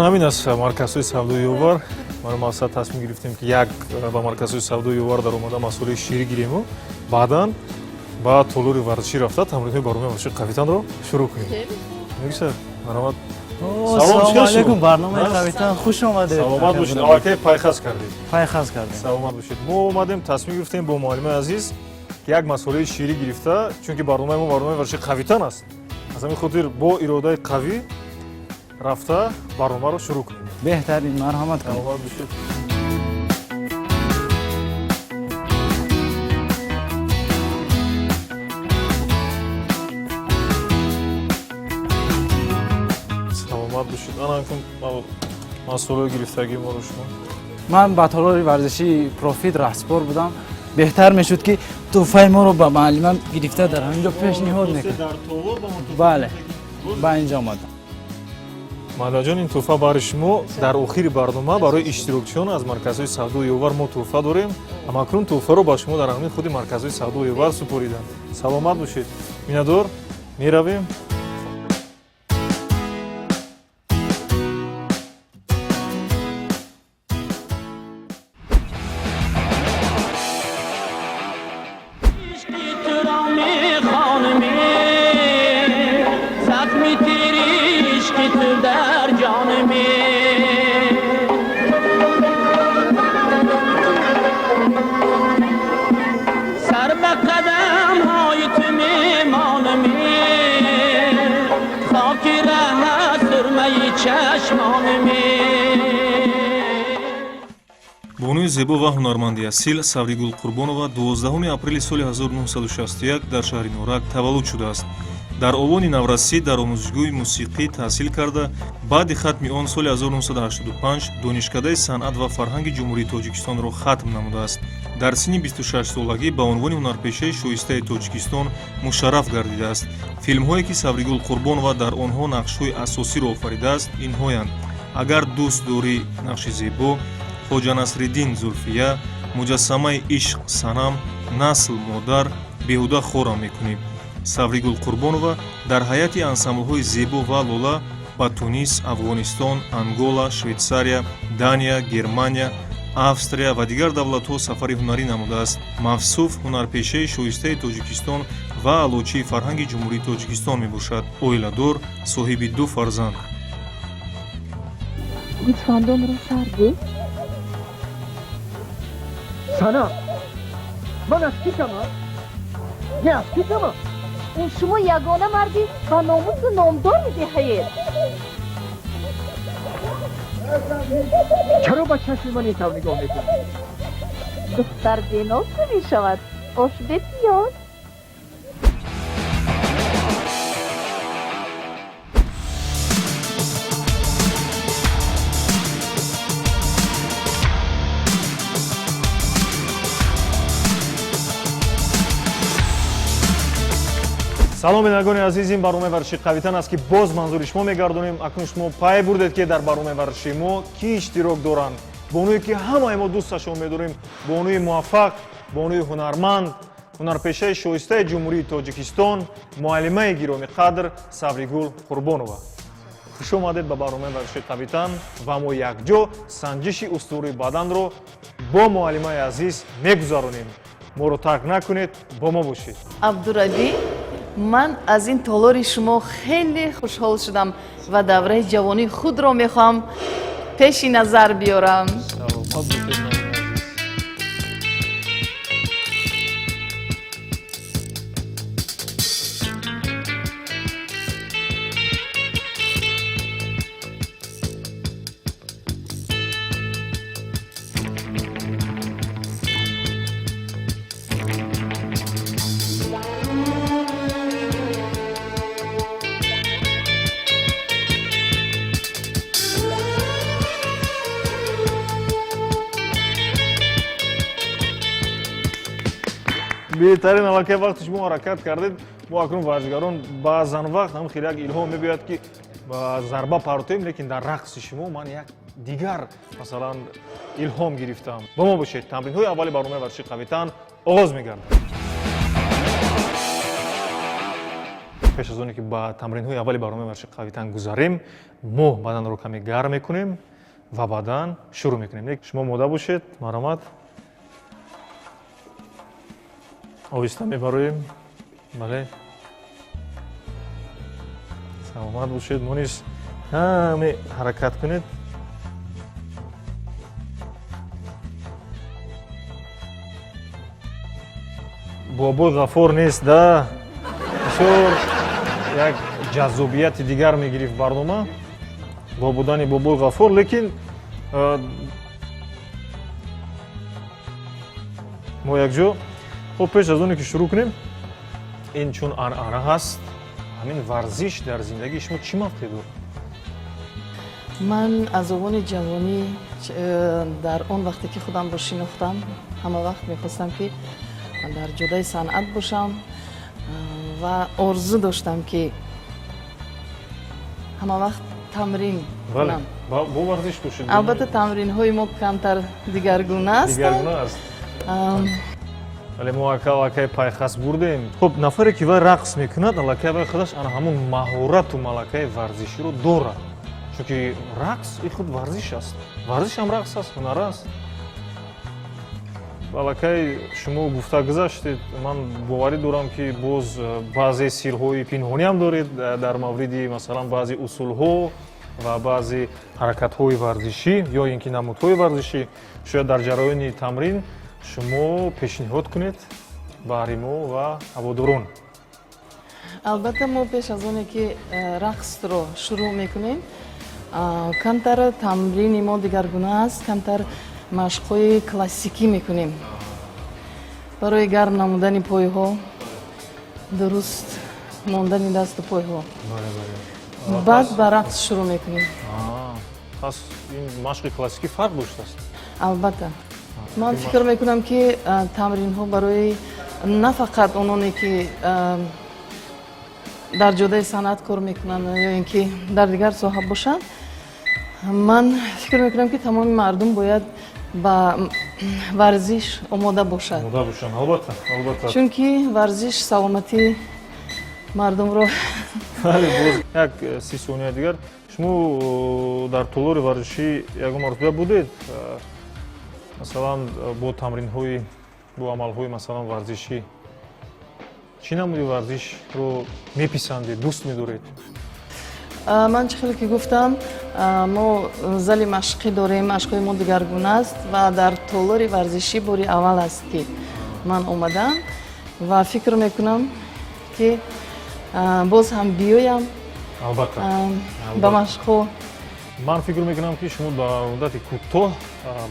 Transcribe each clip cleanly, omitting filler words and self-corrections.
ҳамин аст марказҳои савдои ёвар. мо мақсад тасмим гирифтем ки як ба марказҳои савдои ёвар дар омада масъулаи ширӣ гирему, баъдан ба толори варзишӣ рафта тамринҳои барномаи варзиши қавитанро шурӯъ кунем. Мегӯшад марҳамат. Салом алейкум, барномаи қавитан хуш омадед. Саломат бошед. Аввалки пайхаз кардед. Пайхаз кардем. Саломат бошед. мо омадем тасмим гирифтем бо муаллимаи азиз як масъулаи ширӣ гирифта, чунки барномаи мо барномаи варзиши қавитан аст. аз ҳамин хотир бо иродаи қавӣ рафта барномаро шурӯъ кунем. Беҳтарин, марҳамат кунед. Саломат бошед. Саломат бошед. Анакун масъулаи гирифтагии моро шумо. ман ба толори варзиши профит раҳсбор будам. беҳтар мешуд ки тӯҳфаи моро ба муаллимам гирифта дар ҳаминҷо пешниҳод мекунад. бале, ба инҷо омадам. Мадаҷон, ин тӯҳфа бари шумо дар охири барнома барои иштирокчиён аз марказҳои савдои ёвар мо тӯҳфа дорем. Ҳамакнун тӯҳфаро ба шумо дар ҳамин худи марказҳои савдои ёвар супоридам. Саломат бошед. Миннатдор. Меравем. бонуи зебо ва ҳунарманди асил Савригул Қурбонова 12 апрели соли 1961 дар шаҳри Норак таваллуд шудааст. дар овони наврасӣ дар омӯзишгоҳи мусиқӣ таҳсил карда, баъди хатми он соли 1985 донишкадаи санъат ва фарҳанги ҷумҳурии Тоҷикистонро хатм намудааст. дар синни 26 солагӣ ба унвони ҳунарпешаи шоистаи Тоҷикистон мушарраф гардидааст. филмҳое ки Савригул Қурбонова дар онҳо нақшҳои асосиро офаридааст инҳоянд: агар дӯст дорӣ нақши зебо, хоҷа Насриддин Зулфия, муҷассамаи ишқ Санам, насл модар, беҳуда хорам мекунӣ. Савригул Қурбонова дар ҳайати ансамблҳои зебо ва лола ба Тунис, Афғонистон, Ангола, Швейтсария, Дания, Германия, Австрия ва дигар давлатҳо сафари ҳунарӣ намудааст. мавсуф ҳунарпешаи шоистаи Тоҷикистон ва алочии фарҳанги ҷумҳурии Тоҷикистон мебошад. оиладор, соҳиби 2 фарзанд. гӯсфандонро сарди? Sana, man az kikamam? Ne az kikamam? шумо ягона марди ба номусу номдор миди ҳаед. چرا با چشم من این طور نگاه میکنی؟ دختر بیناز میشود. آش بپیاز. салом бинандагони азиз, ин барномаи варзиши қавитан аст ки боз манзури шумо мегардонем. акнун шумо пай бурдед ки дар барномаи варзиши мо ки иштирок доранд, бонуе ки ҳамаи мо дӯсташон медорем, бонуи муваффақ, бонуи ҳунарманд, ҳунарпешаи шоистаи ҷумҳурии Тоҷикистон, муаллимаи гироми қадр Савригул Қурбонова. хуш омадед ба барномаи варзиши қавитан ва мо якҷо санҷиши устувории баданро бо муаллимаи азиз мегузаронем. моро тарк накунед, бо мо бошед. абдураби, ман аз ин толори шумо хеле хушҳол шудам ва давраи ҷавонии худро мехоҳам пеши назар биёрам. беҳтарин аллакай вақти шумо ҳаракат кардед. мо акнун варзишгарон баъзан вақт ҳам хеле як илҳом мегӯяд ки ба зарба партоем, лекин дар рақси шумо ман як дигар масалан илҳом гирифтам. бо мо бошед. тамринҳои аввали барномаи варзиши қавитан оғоз мегардад. пеш аз оне ки ба тамринҳои аввали барномаи варзиши қавитан гузарем, мо баданро каме гарм мекунем ва баъдан шурӯъ мекунем. Шумо мода бошед, марҳамат. Оҳиста мебароем. Бале. Саломат бошед. Мо низ ҳаме ҳаракат кунед. бобои ғафор нест да. бисёр як ҷаззобияти дигар мегирифт барнома бо будани бобои ғафор, лекин мо якҷо хуб пеш аз оне ки шурӯъ кунем, ин чун анъана ҳаст, ҳамин варзиш дар зиндагии шумо чӣ мавқеъ дорад? ман аз овони ҷавонӣ дар он вақте ки худамро шинохтам, ҳама вақт мехостам ки дар ҷодаи санъат бошам ва орзу доштам ки ҳама вақт тамрин кунам. бо варзиш бошед. албатта тамринҳои мо камтар дигаргуна астанд. вале мо акай пайхас бурдем. Хуб, нафаре ки вай рақс мекунад, аллакай вай худаш ана ҳамун маҳорату малакаи варзиширо дорад. чунки рақс ин худ варзиш аст. Варзиш ҳам рақс аст, ҳунар аст. аллакай шумо гуфта гузаштед, ман боварӣ дорам ки боз баъзе сирҳои пинҳониам доред дар мавриди масалан баъзе усулҳо ва баъзе ҳаракатҳои варзишӣ ё ин ки намудҳои варзишӣ. шояд дар ҷараёни тамрин шумо пешниҳод кунед баҳри мо ва ҳаводорон. албатта мо пеш аз оне ки рақсро шурӯъ мекунем, камтар тамрини мо дигаргуна аст, камтар машқҳои классикӣ мекунем барои гарм намудани пойҳо, дуруст мондани дасту пойҳо. баъд ба рақс шурӯъ мекунем. пас ин машқи классикӣ фарқ доштааст? албатта ман фикр мекунам ки тамринҳо барои на фақат ононе ки дар ҷодаи санъат кор мекунанд ё ин ки дар дигар соҳа бошанд, ман фикр мекунам ки тамоми мардум бояд ба варзиш омода бошад. албатта. чунки варзиш саломатии мардумро. боз як 30 сонияи дигар шумо дар толори варзишӣ ягон маротиба будед масалан бо тамринҳои бо амалҳои масалан варзишӣ чӣ намуди варзишро меписандед, дӯст медоред? ман чӣ хеле ки гуфтам, мо зали машқӣ дорем, машқҳои мо дигаргуна аст ва дар толори варзишӣ бори аввал аст ки ман омадам ва фикр мекунам ки боз ҳам биёям ба машқҳо. ман фикр мекунам ки шумо ба муддати кӯтоҳ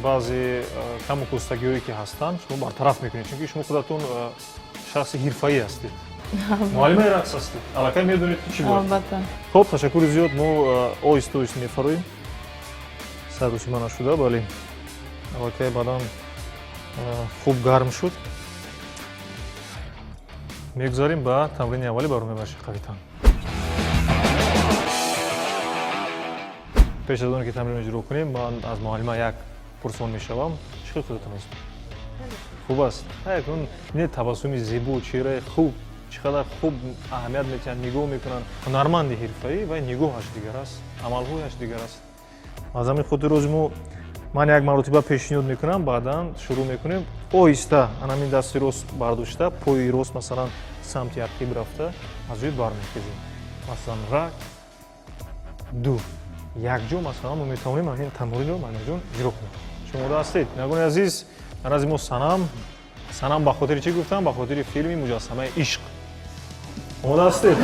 баъзе каму костагиҳое ки ҳастанд шумо бартараф мекунед, чунки шумо худатон шахси ҳирфаӣ ҳастед. муаллимаи рақс ҳастед, аллакай медонед ки чӣ бояд. албатта. хуб, ташаккури зиёд. мо оҳиста оҳиста мефароем. сарусима нашуда, бале. аллакай бадан хуб гарм шуд. мегузарем ба тамрини аввали баромаи варзиши қавитан. пеш аз оне ки тамринро иҷро кунем, ман аз муаллима як пурсон мешавам. чӣ хел худатон аст? хуб аст. не табассуми зебо, чеҳраи хуб, чӣ қадар хуб аҳамият метиҳанд, нигоҳ мекунанд. ҳунарманди ҳирфаӣ ва нигоҳаш дигар аст, амалҳояш дигар аст. аз ҳамин хотир рози ман як маротиба пешниҳод мекунам, баъдан шурӯъ мекунем оҳиста анамин дасти рост бардошта, пои рост масалан самти ақиб рафта аз ҷои бармехезем. масалан рак ду якҷо масалан мо метавонем ин тамринро манҷон иҷро кунем. шумо ода ҳастед? нагони азиз, нарази мо санам ба хотири чӣ гуфтам? ба хотири филми муҷассамаи ишқ. омода ҳастед?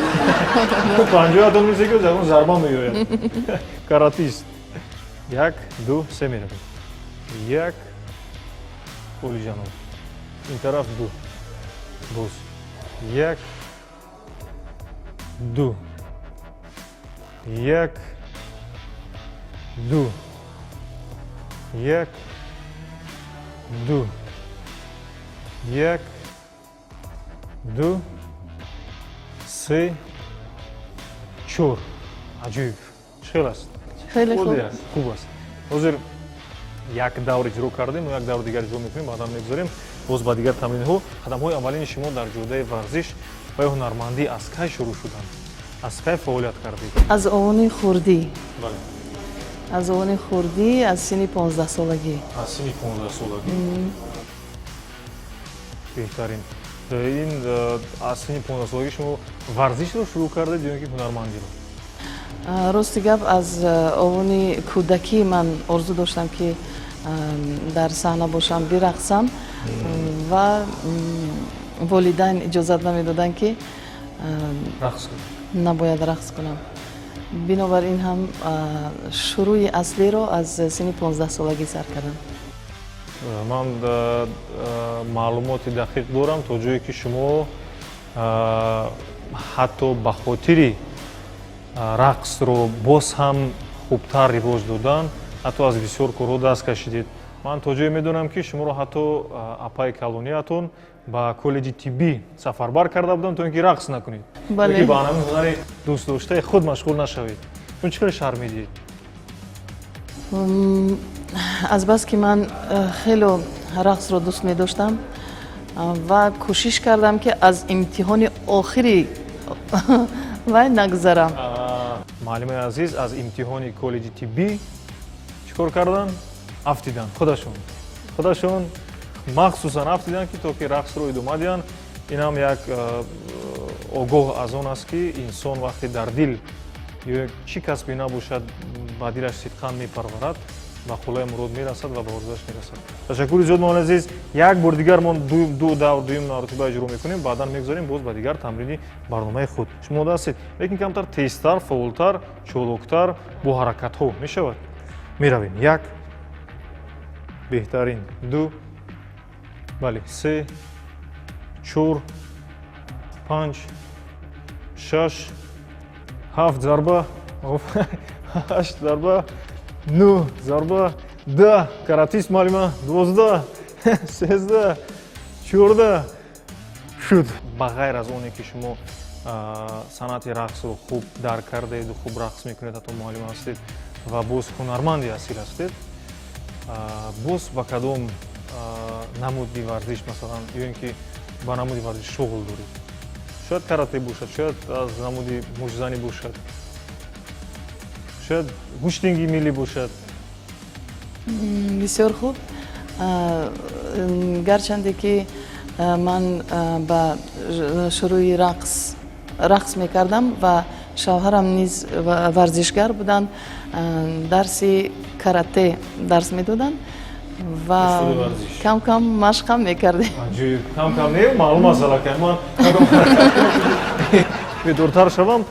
50 мисекунд ягон зарба меёяд. каратист. 1 2 3 меравем. 1 олиҷаноб. ин тараф 2. боз 1 2 1 2 1 2 1 2 3 4. аҷиб. чӣ хел аст? хеле хуб. хуб аст. ҳозир як давр иҷро кардем, як давр дигар иҷро мекунем, баъдан мегузарем боз ба дигар тамринҳо. қадамҳои аввалини шумо дар ҷодаи варзиш ва ҳунармандӣ аз кай шурӯъ шуданд? аз кай фаъолият кардед? аз овони хурдӣ. Бале. аз овони хурдӣ аз синни 15-солагӣ. аз синни 15-солагӣ. беҳтарин. ин аз синни 15-солагӣ шумо варзишро шурӯъ кардед ё ин ки ҳунармандиро? рости гап аз овони кӯдакӣ ман орзу доштам ки дар саҳна бошам, бирақсам ва волидайн иҷозат намедоданд ки рақс кунед. набояд рақс кунам. бинобар ин ҳам шурӯъи аслиро аз синни 15-солагӣ сар кардам. ман маълумоти дақиқ дорам то ҷое ки шумо ҳатто ба хотири рақсро боз ҳам хубтар ривоҷ додан ҳатто аз бисёр корҳо даст кашидед. ман то ҷое медонам ки шуморо ҳатто апаи колониятон ба коллеҷи тиббӣ сафарбар карда буданд то ин ки рақс накунед, Бале. ки ба ҳамин ҳунари дӯстдоштаи худ машғул нашавед. чун чӣ хеле шармидед? азбаски ман хело рақсро дӯст медоштам ва кӯшиш кардам ки аз имтиҳони охирӣ вай нагзарам. маълимаи азиз аз имтиҳони коллеҷи тиббӣ чӣ кор кардан? афтидан худашон махсусан афтидан ки то ки рақсро идома диҳанд. инам як огоҳ аз он аст ки инсон вақте дар дил ё чӣ касбе набошад ба дилаш сидқан мепарварад, ба хулаи мурод мерасад ва ба орзуаш мерасад. ташаккури зиёд моҳон азиз. як бор дигар мо дуюм маротиба иҷро мекунем, баъдан мегузарем боз ба дигар тамрини барномаи худ. шумо дастед, лекин камтар тезтар, фаъолтар, чолоктар, бо ҳаракатҳо мешавад. меравем. як, беҳтарин, ду, бале, се, чор, панҷ, шаш, ҳафт зарба, ҳашт зарба, 9 зарба, 10 каратист маълима, 12, 13, 14 шуд. ба ғайр аз оне ки шумо санъати рақсро хуб дарк кардаеду хуб рақс мекунед, ҳатто муаллим ҳастед ва боз ҳунарманди асил ҳастед, боз ба кадом намуди варзиш, масалан ё ин ки ба намуди варзиш шуғл доред? шояд карате бошад, шояд аз намуди мушзанӣ бошад, шояд гӯштинги миллӣ бошад. бисёр хуб. гарчанде ки ман ба шурӯъи рақс мекардам ва шавҳарам низ варзишгар буданд, дарси карате дарс медоданд ва кам-кам машқам мекардем. кам-кам не маълум аст аллакай ман медортар шавам.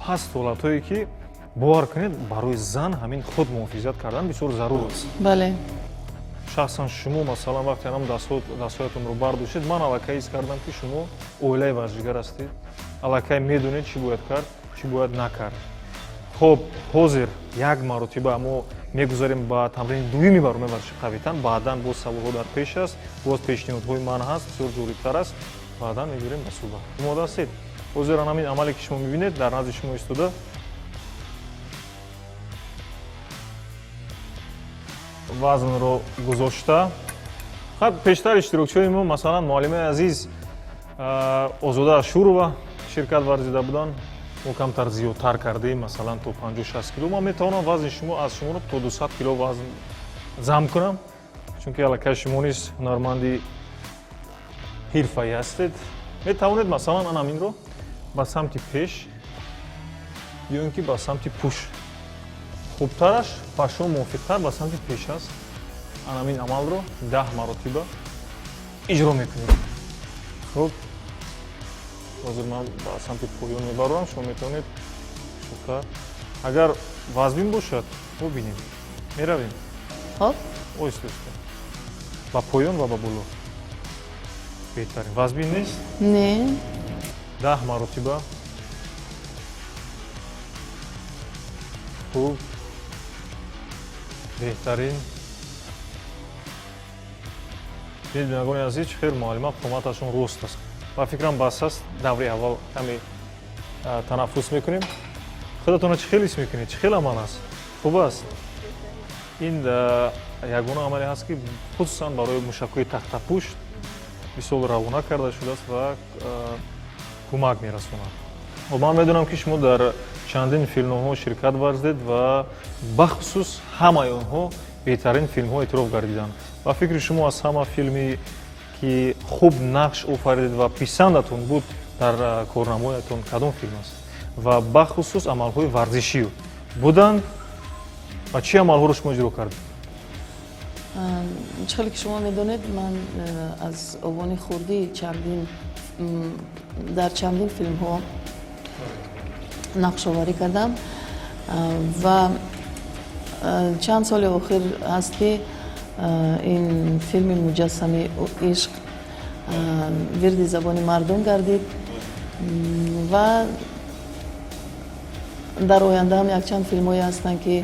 ҳаст ҳолатҳое ки бовар кунед барои зан ҳамин худ муҳофизат кардан бисёр зарур аст. бале. шахсан шумо масалан вақте ҳам дастҳоятонро бардоштед, ман аллакай ҳис кардам ки шумо оилаи варзишгар ҳастед, аллакай медонед чӣ бояд кард, чӣ бояд накард. хоб ҳозир як маротиба мо мегузарем ба тамрини дуюми барномаи варзиши қавитан, баъдан боз саволҳо дар пеш аст, боз пешниҳодҳои ман ҳаст, бисёр ҷолибтар аст, баъдан мегӯрем ба суҳбат. омода ҳастед? ҳозир ҳамин амале ки шумо мебинед дар назди шумо истода, вазнро гузошта, пештар иштирокчиҳои мо масалан муаллимаи азиз озода ашурова ширкат варзида буданд, мо камтар зиёдтар кардем, масалан то 50-60 кило. ман метавонам вазни шумо аз шуморо то 200 кило вазн замъ кунам, чунки аллакай шумо низ ҳунарманди ҳирфаӣ ҳастед. метавонед масалан анаминро ба самти пеш ё ин ки ба самти пуш, хубтараш ба шумо мувофиқтар ба самти пеш аст. анамин амалро 10 маротиба иҷро мекунед. хуб, ҳозир ман ба самти поён мебарам, шумо метавонед шутар. агар вазбин бошад бубинем, меравем. хоб оҳиста ба поён ва ба боло. беҳтарин. вазбин нест? не. 10 маротиба. хуб, беҳтарин. бинагони азиз, чӣ хел муаллима қоматашон рост аст. ба фикрам бас аст, даври аввал каме танаффус мекунем. худатонро чӣ хел ҳис мекунед? чӣ хел амал аст? хуб аст? ин ягона амале ҳаст ки хусусан барои мушакҳои тахтапушт бисёр равона карда шудааст ва кӯмак мерасонад. ман медонам ки шумо дар чандин филмҳо ширкат варзидед ва бахусус ҳамаи онҳо беҳтарин филмҳо эътироф гардиданд. ба фикри шумо аз ҳама филми ки хуб нақш офаридед ва писандатон буд дар корнамоятон кадом филм аст? Ва бахусус амалҳои варзишӣ буданд ва чӣ амалҳоро шумо иҷро кардед? чхеле ки шумо медонед ман аз овони хурдӣ дар чандин филмҳо нақшоварӣ кардам ва чанд соли охир ҳаст ки ин филми муҷассами ишқ вирди забони мардум гардид ва дар оянда ҳам якчанд филмҳое ҳастанд ки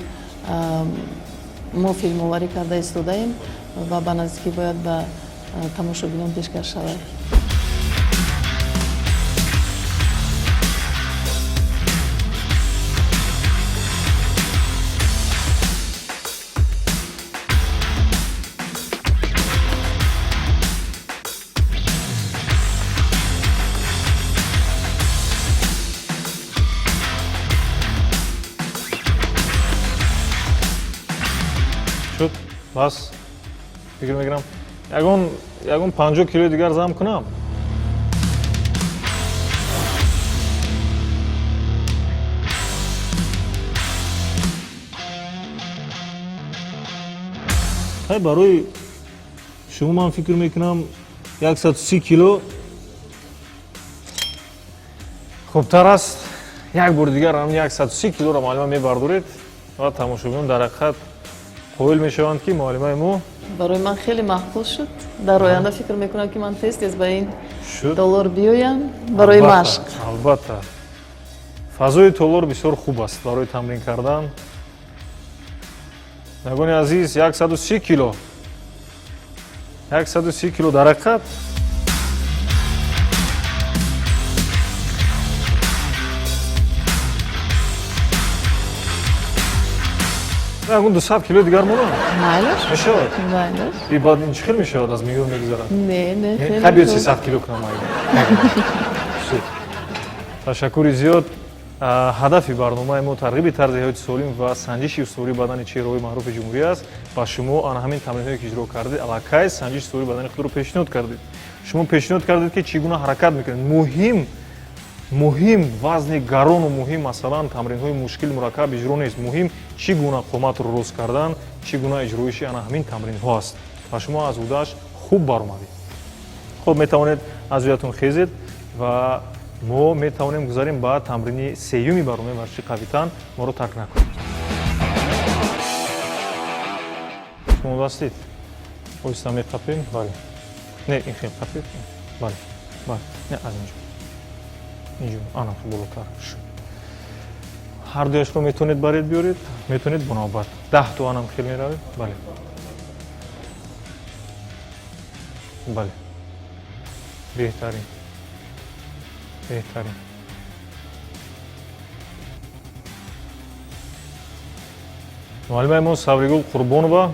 мо филмоварӣ карда истодаем ва ба наздикӣ бояд ба тамошобинон пешкаш шавад. Шуд? Бас фикр мекунам ягон 50 килои дигар зам кунам. ҳай барои шумо ман фикр мекунам 130 кило хубтар аст. як бори дигар ҳам 130 килоро маълима мебардоред ва тамошобинон дар ҳақиқат қоил мешаванд ки муаллимаи мо барои ман хеле маъқул шуд. дар оянда фикр мекунам ки ман тез ба ин толор биёям барои машқ. албатта фазои толор бисёр хуб аст барои тамрин кардан. нагони азиз 130 кило 130 кило дар ҳақиқат ягон 200 кило дигар монад майлаш мешавад. майлаш И баъд ин чӣ хел мешавад аз миён мегузарад? не хеле ҳай биёд 300 кило кунам ташаккури зиёд. ҳадафи барномаи мо тарғиби тарзи ҳаёти солим ва санҷиши устувории бадани чеҳраҳои маъруфи ҷумҳурӣ аст. Ба шумо ана ҳамин тамринҳое ки иҷро кардед аллакай санҷиши устувории бадани худро пешниҳод кардед. Шумо пешниҳод кардед ки чӣ гуна ҳаракат мекунед. муҳим вазни гарону муҳим масалан тамринҳои мушкил мураккаб иҷро нест. муҳим чӣ гуна қоматро рост кардан, чӣ гуна иҷроиши ана ҳамин тамринҳо аст. Ва шумо аз удааш хуб баромадед. хуб метавонед аз ҷоятон хезед ва мо метавонем гузарем ба тамрини сеюми барномаи варзиши қавитан. моро тарк накунед. шумо дастед оҳиста меқапем. бале не ин хел қапед. бале не аз инҷо инҷо ана болотар. ҳар дуяшро метавонед баред биёред. метавонед бо навбат 10 туанам хел меравед. бале бале беҳтарин беҳтарин. муаллимаи мо Савригул Қурбонова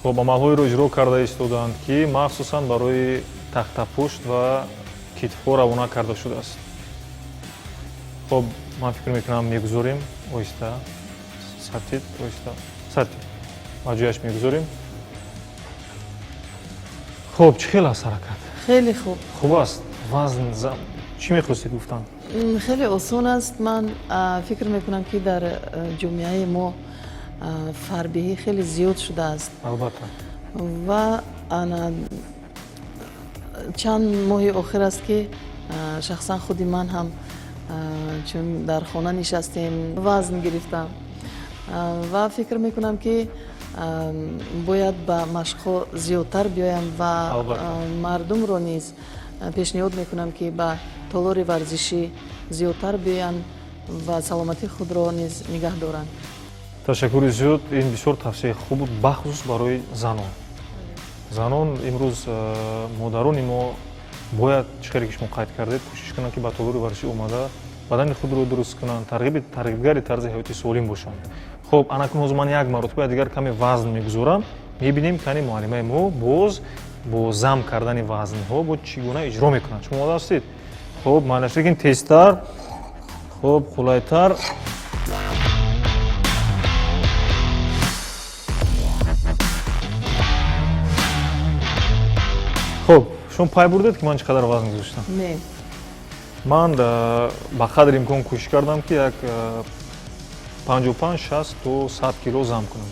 хоб амалҳоеро иҷро карда истодаанд ки махсусан барои тахтапушт ва китфҳо равона карда шудааст. хоб ман фикр мекунам мегузорем оҳиста сатид оҳиста сатид ба ҷояш мегузорем. хоб чӣ хел аст ҳаракат? хеле хуб. хуб аст. вазн чӣ мехостед гуфтан? хеле осон аст. ман фикр мекунам ки дар ҷомеаи мо фарбиҳӣ хеле зиёд шудааст. албатта. ва ана чанд моҳи охир аст ки шахсан худи ман ҳам чун дар хона нишастем вазн гирифтам ва фикр мекунам ки бояд ба машқҳо зиёдтар биёям ва мардумро низ пешниҳод мекунам ки ба толори варзишӣ зиёдтар биёянд ва саломатии худро низ нигаҳ доранд. ташаккури зиёд. ин бисёр тавсеяи хуб буд бахусус барои занон. занон имрӯз модарони мо бояд чӣ хеле ки шумо қайд кардед кӯшиш кунанд ки ба толори варзишӣ омада бадани худро дуруст кунанд, тарғибгари тарзи ҳаёти солим бошанд. хоб анакун ҳозир ман як маротиба дигар каме вазн мегузорам. мебинем кани муаллимаи мо боз бо зам кардани вазнҳо бо чӣ гуна иҷро мекунанд. шумо дастед хуб манаш лекин тезтар, хуб қулайтар. хуб шумо пай бурдед ки ман чӣ қадар вазн гузоштам? Не. ман ба қадри имкон кӯшиш кардам ки як 55-60 то 100 кило зам кунам.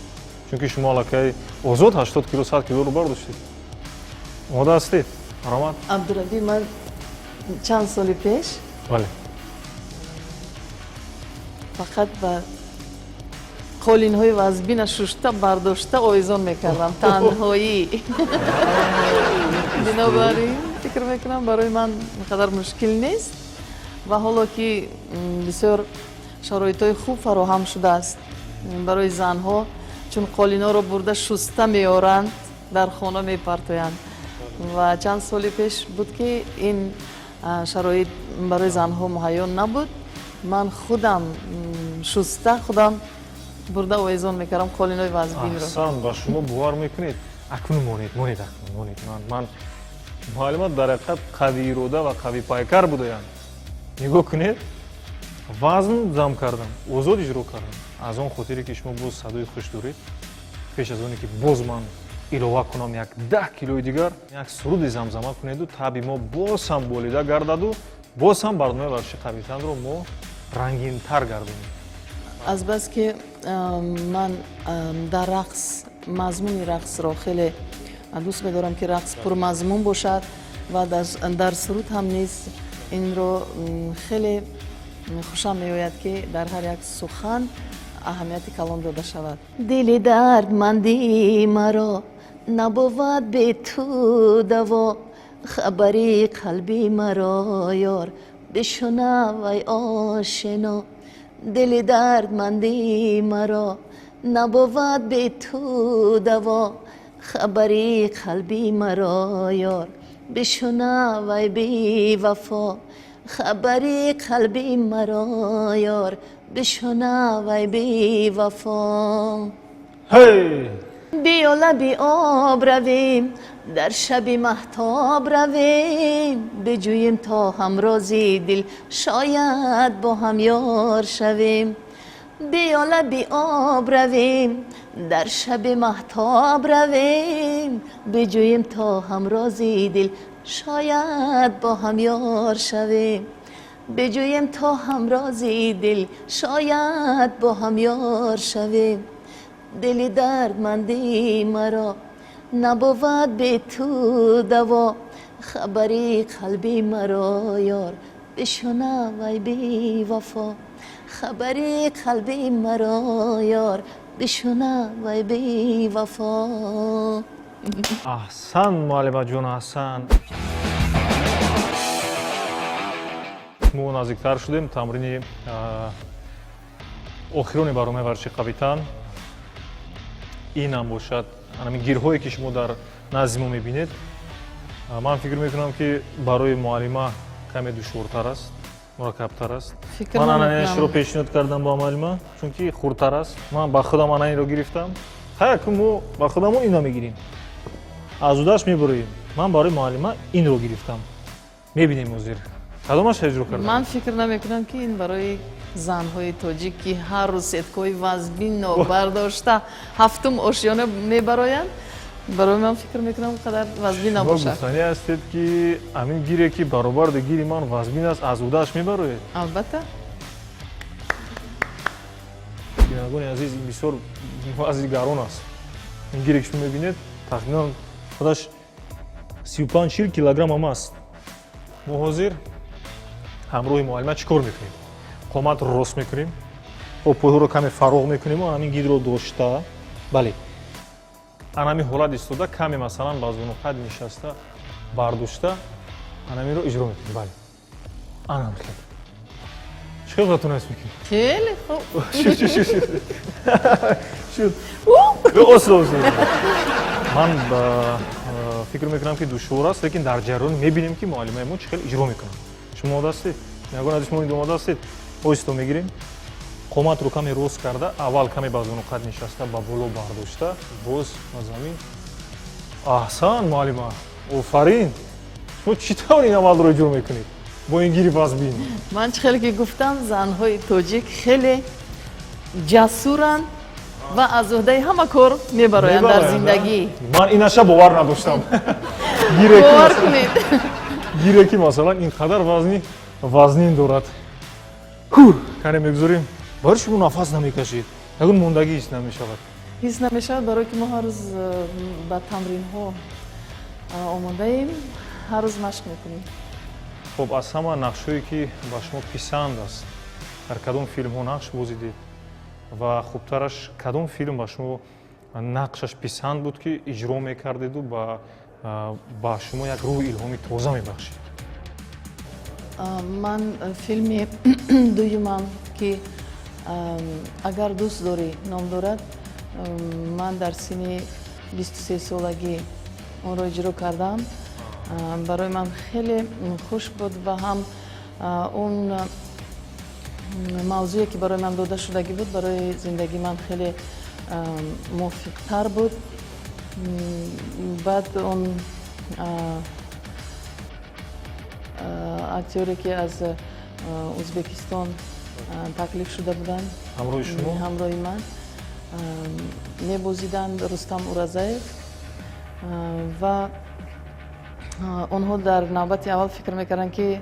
Чунки шумо аллакай озод 80 кило 100 килоро бардоштед. Омода ҳастед? Маромад? Абдураби, ман чанд соли пеш бале. фақат ба қолинҳои вазбина шушта бардошта овезон мекардам танҳоӣ. бинобар ин фикр мекунам барои ман ин қадар мушкил нест ва ҳоло ки бисёр шароитҳои хуб фароҳам шудааст барои занҳо, чун қолинҳоро бурда шуста меоранд, дар хона мепартоянд ва чанд соли пеш буд ки ин шароит барои занҳо муҳайё набуд. ман худам шуста худам бурда овезон мекардам қолинҳои вазбинро. аҳсан, ба шумо бовар мекунед? Акун монед. Ман муаллима дар ҳақиқат қавиирода ва қавипайкар будаям. нигоҳ кунед, вазн зам кардам, озод иҷро кардам. аз он хотире ки шумо боз садои хуш доред, пеш аз оне ки боз ман илова кунам як 10 килои дигар, як суруди замзама кунеду таби мо боз ҳам болида гардаду боз ҳам барномаи варзиши қавитанро мо рангинтар гардонем. азбас ки ман дар рақс мазмуни рақсро хеле дӯст медорам ки рақс пурмазмун бошад ва дар суруд ҳам низ инро хеле хушам меояд ки дар ҳар як сухан аҳамияти калон дода шавад. дили дардманди маро набовад бе ту даво, хабари қалби маро ёр бишунав ай ошино. дили дардманди маро набовад бе ту даво, хабари қалби маро ёр бишунав ай бевафо. خبری قلبی مرا یار بشنوی بی وفا. بیا لبی آب رویم در شب مهتاب رویم بجوییم تا همرازی دل شاید با هم یار شویم. بیا لبی آب رویم در شب مهتاب رویم بجوییم تا همرازی دل شاید با هم یار شویم. بجوییم تا همرازی دل شاید با هم یار شویم. دلی دردمندی مرا نبود به تو دوا، خبری قلبی مرا یار بشنوی بی وفا. خبری قلبی مرا یار بشنوی بی وفا. аҳсан муаллима ҷон, аҳсан. мо наздиктар шудем тамрини охирони барномаи варзиши қавитан. инам бошад ҳамин гирҳое ки шумо дар назди мо мебинед. ман фикр мекунам ки барои муаллима каме душвортар аст, мураккабтар аст. ман ананияшро пешниҳод кардам ба муаллима, чунки хурдтар аст. ман ба худам ананиро гирифтам. ҳаяку мо ба худамо ино мегирем, азудаш мебурем. ман барои муаллима инро гирифтам. мебинем ҳозир кадомаш эҷро кардам. ман фикр намекунам ки ин барои занҳои тоҷик ки ҳар рӯз сеткои вазбинно бардошта ҳафтум ошёна мебароянд, барои ман фикр мекунам қадар вазбин набошад. гуфтанӣ ҳастед ки ҳамин гире ки баробар да гири ман вазбин аст, азудаш мебароед? албатта. бинагони азиз, ин бисёр вазни гарон аст. ин гире ки шумо мебинед тахминан худаш 35-40 килограмм ҳам аст. мо ҳозир ҳамроҳи муаллима чӣ кор мекунем? қоматро рост мекунем, пойҳоро каме фароғ мекунем, ҳамин гидро дошта, бале анами ҳолат истода каме масалан ба зунуқад нишаста бардошта анамиро иҷро мекунем. Бале анам хел чӣ хел қатунаст мекунем? хеле хуб. шуд ман фикр мекунам ки душвор аст, лекин дар ҷараён мебинем ки муаллимаи мо чӣ хел иҷро мекунад. шумо омода ҳастед? ягон аз шумо омода ҳастед? оҳисто мегирем, қоматро каме рост карда, аввал каме ба зунуқат нишаста ба боло бардошта, боз ба замин. аҳсан муаллима, офарин. шумо чӣ тавр ин амалро иҷро мекунед? бо ин гири вазбин. ман чӣ хеле ки гуфтам, занҳои тоҷик хеле ҷасуранд ва аз уҳдаи ҳама кор мебароянд дар зиндагӣ. Ман инаша бовар надоштам. бовар кунед. гире ки масалан инқадар вазнин дорад. Кане мегузорем. Барои шумо нафас намекашед. Ягон мондагӣ ҳис намешавад. ҳис намешавад, барое ки мо ҳар рӯз ба тамринҳо омодаем, ҳар рӯз машқ мекунем. Хоб аз ҳама нақшҳое ки ба шумо писанд аст, дар кадом филмҳо нақш бозидед ва хубтараш кадом филм ба шумо нақшаш писанд буд ки иҷро мекардеду ба шумо як рӯҳи илҳоми тоза мебахшид? ман филми дуюмам ки агар дӯст дорӣ ном дорад, ман дар синни 23 солагӣ онро иҷро кардам. барои ман хеле хуш буд ва ҳам он мавзӯе ки барои ман дода шудагӣ буд, барои зиндагии ман хеле мувофиқтар буд. баъд он актёре ки аз ӯзбекистон таклиф шуда буданд, ҳамроҳи шумо? ҳамроҳи ман мебозиданд, Рустам Уразаев. ва онҳо дар навбати аввал фикр мекарданд ки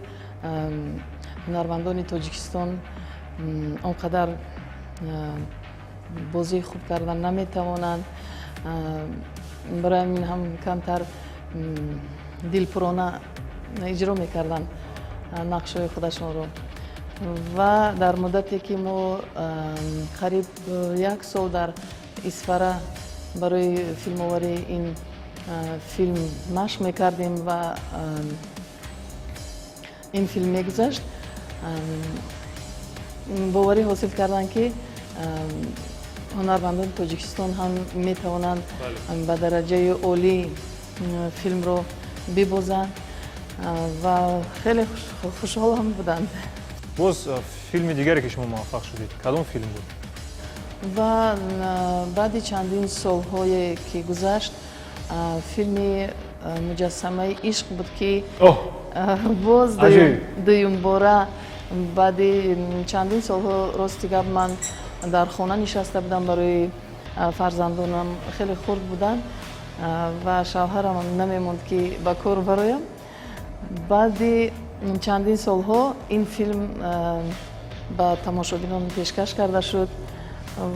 ҳунармандони Тоҷикистон он қадар бозии хуб кардан наметавонанд. барои ҳамин ҳам камтар дилпурона иҷро мекарданд нақшҳои худашонро. ва дар муддате ки мо қариб 1 сол дар Исфара барои филмоварии ин филм машқ мекардем ва ин филм мегузашт, боварӣ ҳосил карданд ки ҳунармандони Тоҷикистон ҳам метавонанд ба дараҷаи олӣ филмро бибозанд ва хеле хушҳол ҳам буданд. боз филми дигаре ки шумо муваффақ шудед, кадом филм буд? ва баъди чандин солҳое ки гузашт, филми муҷассамаи ишқ буд ки боз дуюмбора баъди чандин солҳо, рости гап, ман дар хона нишаста будам, барои фарзандонам хеле хурд буданд ва шавҳарам намемонд ки ба кор бароям. баъди чандин солҳо ин филм ба тамошобинон пешкаш карда шуд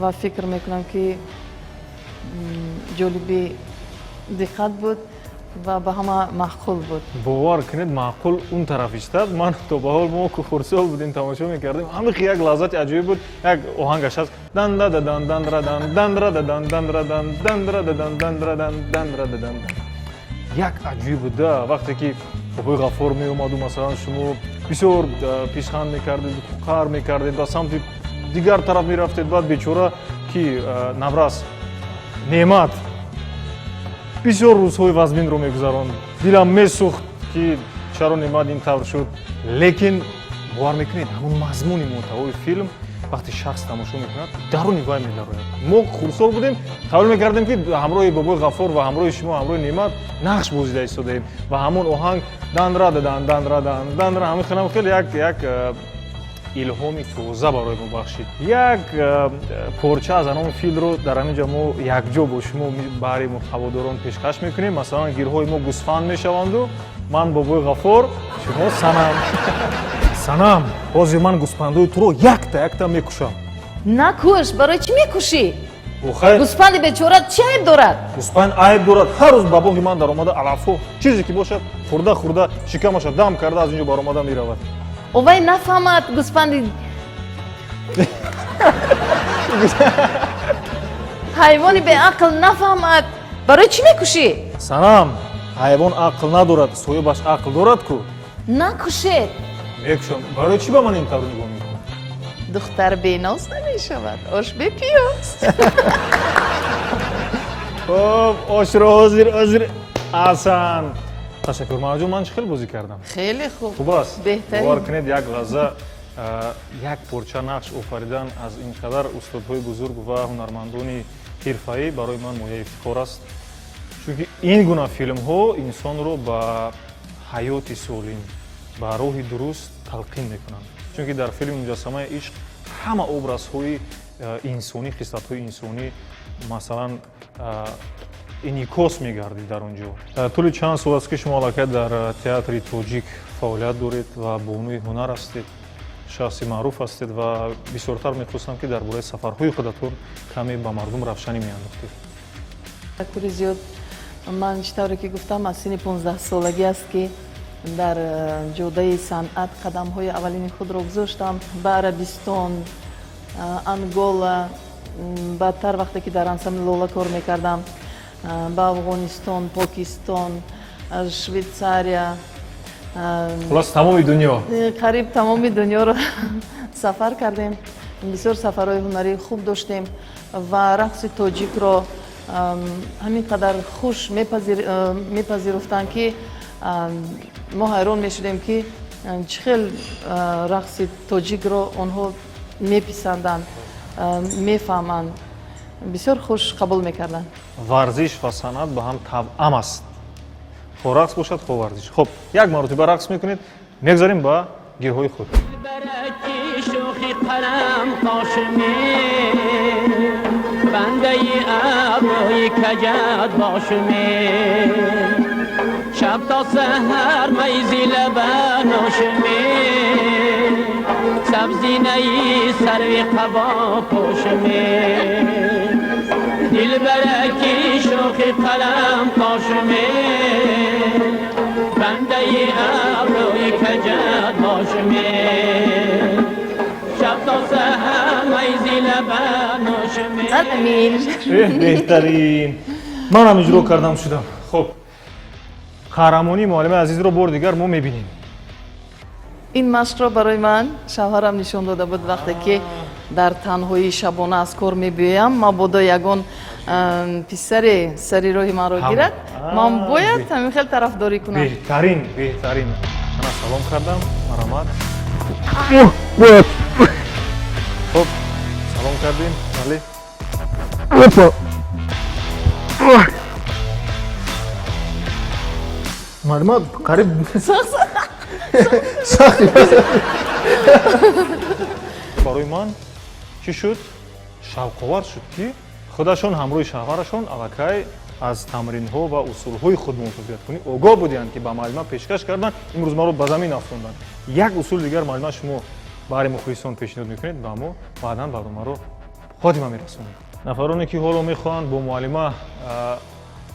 ва фикр мекунам ки ҷолиби диққат буд ва ба ҳама маъқул буд. бовар кунед, маъқул он тараф истад. ман то ба ҳол мо ку хурсол будем, тамошо мекардем, ҳамихи як лаззати аҷоиб буд. як оҳангаш ҳаст, дандрададан дандрадан дандрададан дандрадан дандрададан дандрадан дандрададан. як аҷоиб буда. вақте ки бобои ғаффор меомаду, масалан шумо бисёр пишханд мекардед, қар мекардед, ба самти дигар тараф мерафтед, баъд бечора ки наврас неъмат бисёр рӯзҳои вазминро мегузаронд. дилам месӯхт ки чаро неъмат ин тавр шуд. лекин бовар мекунед, ҳамон мазмуни муҳтавои филм вақте шахс тамошо мекунад, даруни вай меларояд. мо хурсол будем, қабул мекардем ки ҳамроҳи бобои ғаффор ва ҳамроҳи шумо, ҳамроҳи неъмат нақш бозида истодаем ва ҳамон оҳанг дандрададан дандрадан дандра ҳамин хеле як илҳоми тоза барои мо бахшид. як порча аз анон филмро дар ҳамин ҷо мо якҷо бо шумо баҳри ҳаводорон пешкаш мекунем. масалан гирҳои мо гӯсфанд мешаванду ман бобои ғаффор, шумо санам. санам, ҳозир ман гӯспандои туро якта мекушам. накуш, барои чӣ мекушӣ? охир гӯспанди бечора чӣ айб дорад? гӯспанд айб дорад. ҳар рӯз ба боғи ман даромада алафҳо чизе ки бошад хурда шикамаша дам карда аз ин ҷо баромада меравад. овай нафаҳмад гӯспанди ҳайвони беақл нафаҳмад, барои чӣ мекушӣ? санам, ҳайвон ақл надорад, соҳибаш ақл дорад ку. накушед. мекушам. барои чӣ ба ман ин тавр нигоҳ мекунад? духтар беноз намешавад, ош бепиёз. хоб, ошро ҳозир асан. ташаккур маҳаҷон, ман чӣ хел бозӣ кардам? хеле хуб. хуб аст. беҳтарин. бовар кунед, як лазза як порча нақш офаридан аз ин қадар устодҳои бузург ва ҳунармандони ҳирфаӣ барои ман мояи ифтихор аст. чунки ин гуна филмҳо инсонро ба ҳаёти солим, ба роҳи дуруст талқин мекунанд. Чунки дар филми муҷассамаи ишқ ҳама образҳои инсонӣ, хислатҳои инсонӣ масалан инъикос мегардид дар он ҷо. Тӯли чанд сол аст ки шумо аллакай дар театри тоҷик фаъолият доред ва бонуи ҳунар ҳастед, шахси маъруф ҳастед ва бисёртар мехостам ки дар бораи сафарҳои худатон каме ба мардум равшанӣ меандохтед. ташаккури зиёд. ман чӣ тавре ки гуфтам аз синни 15-солагӣ аст ки дар ҷодаи санъат қадамҳои аввалини худро гузоштам. ба Арабистон, Ангола, баъдтар вақте ки дар ансамбли Лола кор мекардам, ба Афғонистон, Покистон, Швейтсария, хулос тамоми дунё. қариб тамоми дунёро сафар кардем. бисёр сафарҳои ҳунарии хуб доштем ва рақси тоҷикро ҳамин қадар хуш мепазируфтанд ки мо ҳайрон мешудем ки чӣ хел рақси тоҷикро онҳо меписанданд, мефаҳманд. бисёр хуш қабул мекарданд. варзиш ва санъат ба ҳам тавъам аст. хо рақс бошад, хо варзиш. хуб, як маротиба рақс мекунед, мегзарем ба гирҳои худ. شب تا سحر میزی لبن آشمی سبزی نی سروی قبا پوشمی دل برکی شوخی قلم پاشمی بنده ابروی کجد باشمی شب تا سحر میزی لبن آشمی امین بهترین من هم اجرا کردم شدم. خب қаҳрамонии муаллимаи азизро бор дигар мо мебинем. ин машқро барои ман шавҳарам нишон дода буд. вақте ки дар танҳои шабона аз кор мебиёям, мабодо ягон писаре сари роҳи маро гирад, ман бояд ҳамин хел тарафдорӣ кунам. беҳтарин. Мана салом кардам, маромад. Хуб, салом кардем, бале. Маълумот қариб сахт барои ман чӣ шуд? Шавқовар шуд ки худашон ҳамроҳи шавҳарашон аллакай аз тамринҳо ва усулҳои худ муҳофизаткунӣ огоҳ буданд ки ба маълума пешкаш карданд, имрӯз маро ба замин афтонданд. як усули дигар маълума шумо баъри мухлисон пешниҳод мекунед ба мо, баъдан барномаро ходима мерасонед. нафароне ки ҳоло мехоҳанд бо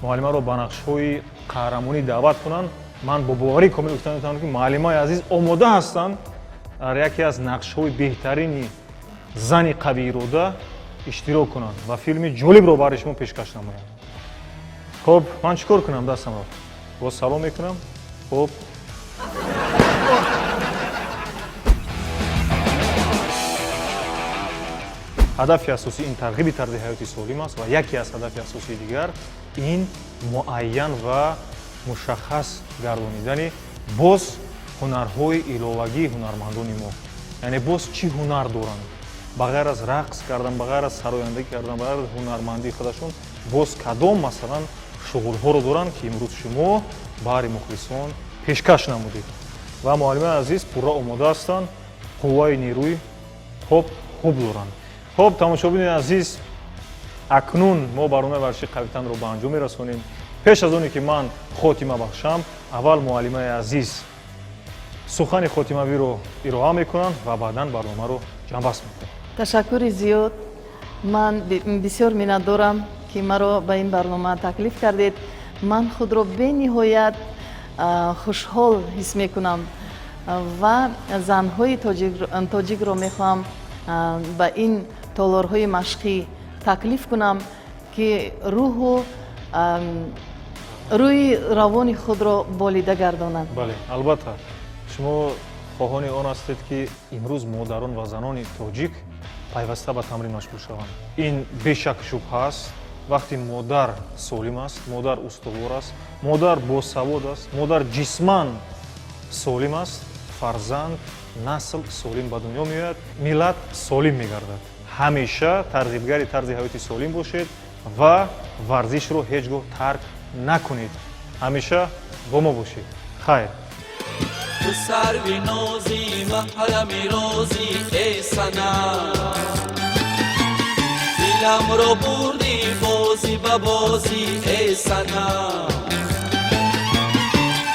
муаллимаро ба нақшҳои қаҳрамонӣ даъват кунанд, ман бо боварии комил гуфта метавонам ки муаллимаи азиз омода ҳастанд дар яке аз нақшҳои беҳтарини зани қавиирода иштирок кунанд ва филми ҷолибро барои шумо пешкаш намоянд. хуб, ман чӣ кор кунам? дастамро боз салом мекунам. хуб, ҳадафи асосӣ ин тарғиби тарзи ҳаёти солим аст ва яке аз ҳадафи асосии дигар ин муайян ва мушаххас гардонидани боз ҳунарҳои иловагии ҳунармандони мо. яъне боз чӣ ҳунар доранд? ба ғайр аз рақс кардан, ба ғайр аз сарояндагӣ кардан, ба ғайр аз ҳунармандии худашон боз кадом масалан шуғулҳоро доранд ки имрӯз шумо баъри мухлисон пешкаш намудед. ва муаллимаи азиз пурра омода ҳастанд, қувваи нерӯи хуб доранд. хуб, тамошобини азиз, акнун мо барномаи варзиши қавитанро ба анҷом мерасонем. пеш аз оне ки ман хотима бахшам, аввал муаллимаи азиз сухани хотимавиро ироа мекунанд ва баъдан барномаро ҷамъбаст мекунанд. ташаккури зиёд. ман бисёр миннатдорам ки маро ба ин барнома таклиф кардед. ман худро бениҳоят хушҳол ҳис мекунам ва занҳои тоҷикро мехоҳам ба ин толорҳои машқӣ таклиф кунам ки рӯи равони худро болида гардонанд. бале, албатта шумо хоҳони он ҳастед ки имрӯз модарон ва занони тоҷик пайваста ба тамрин машғул шаванд. ин бешак шубҳа аст. вақти модар солим аст, модар устувор аст, модар босавод аст, модар ҷисман солим аст, фарзанд насл солим ба дунё меояд, миллат солим мегардад. ҳамеша тарғибгари тарзи ҳаёти солим бошед ва варзишро ҳеҷ гоҳ тарк накунед. ҳамеша бо мо бошед. хайр. تو سروی نازی محرم رازی ای سنم دلم رو بردی بازی به بازی ای سنم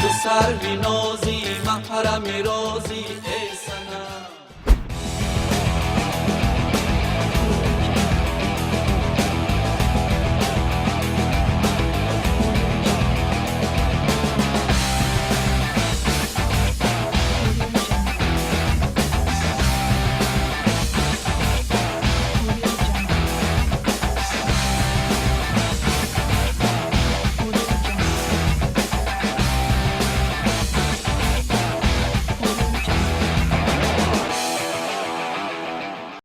تو سروی نازی محرم رازی ای سنم